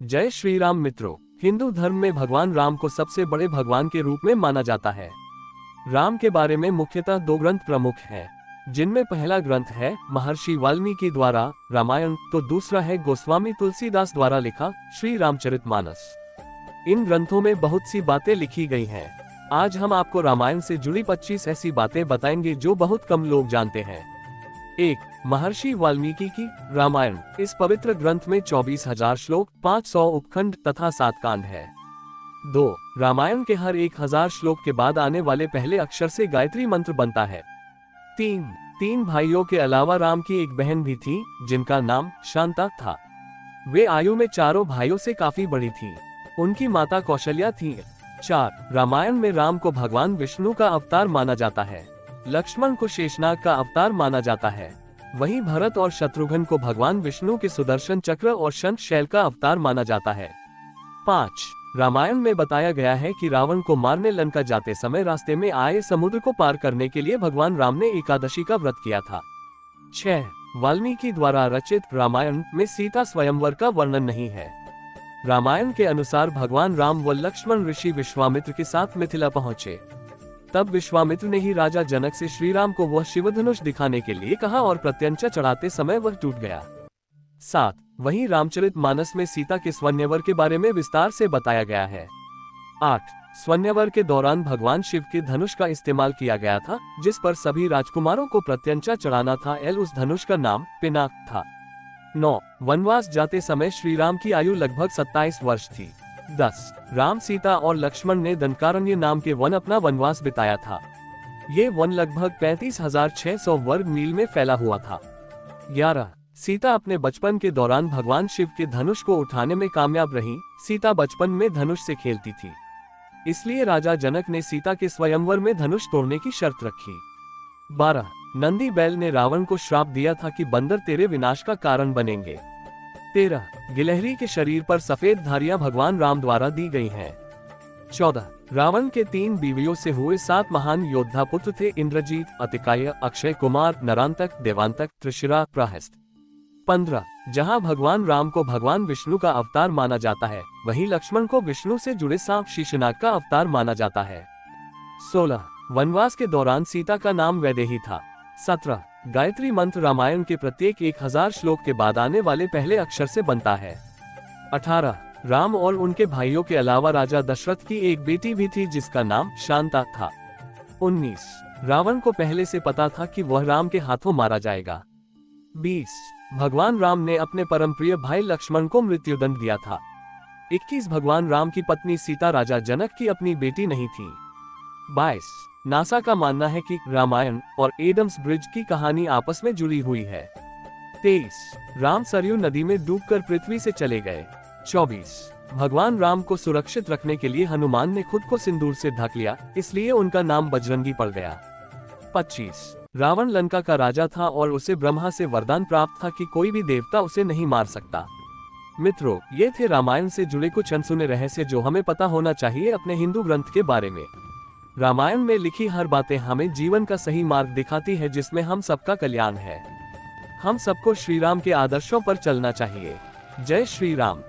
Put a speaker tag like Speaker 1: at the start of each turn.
Speaker 1: जय श्री राम मित्रों। हिंदू धर्म में भगवान राम को सबसे बड़े भगवान के रूप में माना जाता है। राम के बारे में मुख्यतः दो ग्रंथ प्रमुख हैं, जिनमें पहला ग्रंथ है महर्षि वाल्मीकि द्वारा रामायण, तो दूसरा है गोस्वामी तुलसीदास द्वारा लिखा श्री रामचरितमानस। इन ग्रंथों में बहुत सी बातें लिखी गई हैं। आज हम आपको रामायण से जुड़ी 25 ऐसी बातें बताएंगे जो बहुत कम लोग जानते हैं। 1. महर्षि वाल्मीकि की रामायण। इस पवित्र ग्रंथ में 24,000 श्लोक, 500 उपखंड तथा 7 कांड है। 2. रामायण के हर 1,000 श्लोक के बाद आने वाले पहले अक्षर से गायत्री मंत्र बनता है। 3 भाइयों के अलावा राम की एक बहन भी थी, जिनका नाम शांता था। वे आयु में चारों भाइयों से काफी बड़ी थीं। उनकी माता कौशल्या थी। 4. रामायण में राम को भगवान विष्णु का अवतार माना जाता है। लक्ष्मण को शेषनाग का अवतार माना जाता है। वहीं भरत और शत्रुघ्न को भगवान विष्णु के सुदर्शन चक्र और शंख शैल का अवतार माना जाता है। 5. रामायण में बताया गया है कि रावण को मारने लंका जाते समय रास्ते में आए समुद्र को पार करने के लिए भगवान राम ने एकादशी का व्रत किया था। 6. वाल्मीकि द्वारा रचित रामायण में सीता स्वयंवर का वर्णन नहीं है। रामायण के अनुसार भगवान राम व लक्ष्मण ऋषि विश्वामित्र के साथ मिथिला पहुंचे। तब विश्वामित्र ने ही राजा जनक से श्री राम को वह शिवधनुष दिखाने के लिए कहा और प्रत्यंचा चढ़ाते समय वह टूट गया। 7. वहीं रामचरितमानस में सीता के स्वयंवर के बारे में विस्तार से बताया गया है। 8. स्वयंवर के दौरान भगवान शिव के धनुष का इस्तेमाल किया गया था, जिस पर सभी राजकुमारों को प्रत्यंचा चढ़ाना था। उस धनुष का नाम पिनाक था। 9. वनवास जाते समय श्री राम की आयु लगभग 27 वर्ष थी। 10. राम, सीता और लक्ष्मण ने दंडकारण्य नाम के वन अपना वनवास बिताया था। ये वन लगभग 35,600 वर्ग मील में फैला हुआ था। 11. सीता अपने बचपन के दौरान भगवान शिव के धनुष को उठाने में कामयाब रही। सीता बचपन में धनुष से खेलती थी, इसलिए राजा जनक ने सीता के स्वयंवर में धनुष तोड़ने की शर्त रखी। 12. नंदी बैल ने रावण को श्राप दिया था कि बंदर तेरे विनाश का कारण बनेंगे। 13. गिलहरी के शरीर पर सफेद धारियां भगवान राम द्वारा दी गई हैं। 14. रावण के 3 बीवियों से हुए 7 महान योद्धा पुत्र थे, इंद्रजीत, अतिकाय, अक्षय कुमार, नरांतक, देवांतक, त्रिशिरा, प्रहस्त। 15. जहां भगवान राम को भगवान विष्णु का अवतार माना जाता है, वहीं लक्ष्मण को विष्णु से जुड़े सांप शीशनाग का अवतार माना जाता है। 16. वनवास के दौरान सीता का नाम वैदेही था। 17. गायत्री मंत्र रामायण के प्रत्येक 1,000 श्लोक के बाद आने वाले पहले अक्षर से बनता है। 18. राम और उनके भाइयों के अलावा राजा दशरथ की एक बेटी भी थी, जिसका नाम शांता था। 19. रावण को पहले से पता था कि वह राम के हाथों मारा जाएगा। 20. भगवान राम ने अपने परम प्रिय भाई लक्ष्मण को मृत्युदंड दिया था। 21. भगवान राम की पत्नी सीता राजा जनक की अपनी बेटी नहीं थी। 22. नासा का मानना है कि रामायण और एडम्स ब्रिज की कहानी आपस में जुड़ी हुई है। 23. राम सरयू नदी में डूबकर पृथ्वी से चले गए। 24. भगवान राम को सुरक्षित रखने के लिए हनुमान ने खुद को सिंदूर से ढक लिया, इसलिए उनका नाम बजरंगी पड़ गया। 25. रावण लंका का राजा था और उसे ब्रह्मा से वरदान प्राप्त था कि कोई भी देवता उसे नहीं मार सकता। मित्रों, ये थे रामायण से जुड़े कुछ अनसुने रहस्य जो हमें पता होना चाहिए अपने हिंदू ग्रंथ के बारे में। रामायण में लिखी हर बातें हमें जीवन का सही मार्ग दिखाती है, जिसमें हम सबका कल्याण है। हम सबको श्री राम के आदर्शों पर चलना चाहिए। जय श्री राम।